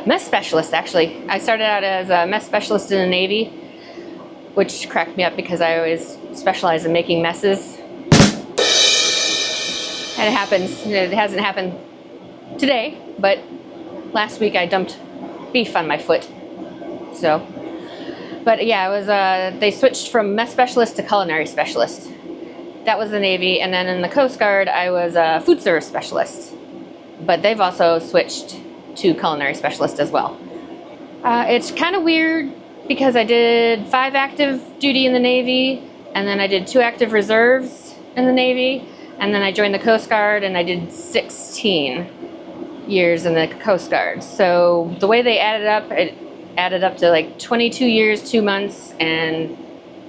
Mess specialist, actually. I started out as a mess specialist in the Navy, which cracked me up because I always specialize in making messes. And it happens. It hasn't happened today, but last week I dumped beef on my foot. So, but yeah, it was. They switched from mess specialist to culinary specialist. That was the Navy, and then in the Coast Guard, I was a food service specialist. But they've also switched to culinary specialist as well. It's kind of weird because I did 5 active duty in the Navy, and then I did 2 active reserves in the Navy, and then I joined the Coast Guard and I did 16 years in the Coast Guard. So the way they added up, it added up to like 22 years, 2 months, and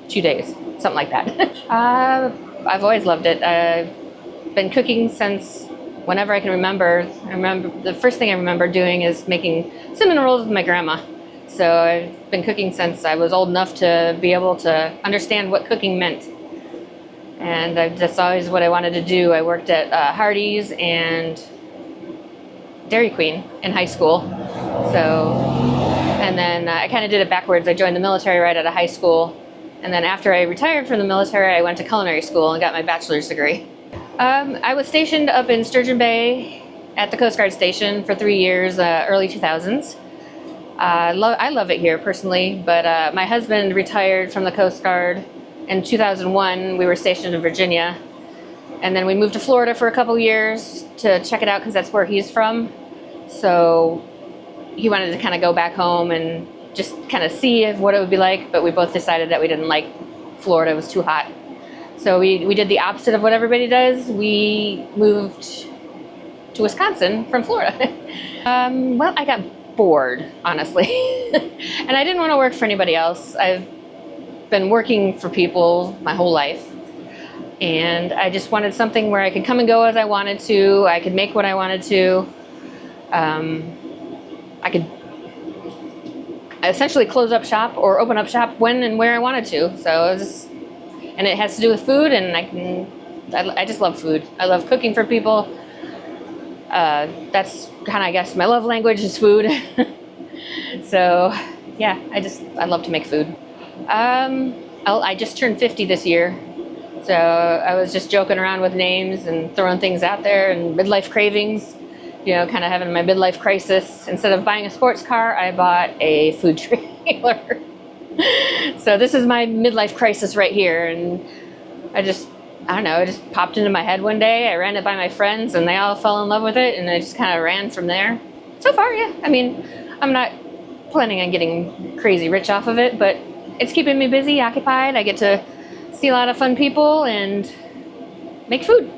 2 days, something like that. I've always loved it. I've been cooking since whenever I can remember. I remember the first thing I remember doing is making cinnamon rolls with my grandma. So I've been cooking since I was old enough to be able to understand what cooking meant. And that's always what I wanted to do. I worked at Hardee's and Dairy Queen in high school. So, and then I kind of did it backwards. I joined the military right out of high school. And then after I retired from the military, I went to culinary school and got my bachelor's degree. I was stationed up in Sturgeon Bay at the Coast Guard station for 3 years, early 2000s. I love it here personally, but my husband retired from the Coast Guard in 2001. We were stationed in Virginia, and then we moved to Florida for a couple years to check it out because that's where he's from. So he wanted to kind of go back home and just kind of see what it would be like, but we both decided that we didn't like Florida. It was too hot. So we did the opposite of what everybody does. We moved to Wisconsin from Florida. Well, I got bored, honestly. And I didn't want to work for anybody else. I've been working for people my whole life. And I just wanted something where I could come and go as I wanted to. I could make what I wanted to. I could essentially close up shop or open up shop when and where I wanted to. So it was just, and it has to do with food, and I just love food. I love cooking for people. That's kind of, I guess, my love language is food. So yeah, I love to make food. I just turned 50 this year. So I was just joking around with names and throwing things out there, and midlife cravings, kind of having my midlife crisis. Instead of buying a sports car, I bought a food trailer. So this is my midlife crisis right here. And I don't know, it just popped into my head one day. I ran it by my friends and they all fell in love with it, and I just kind of ran from there. So far, yeah. I mean, I'm not planning on getting crazy rich off of it, but it's keeping me busy, occupied. I get to see a lot of fun people and make food.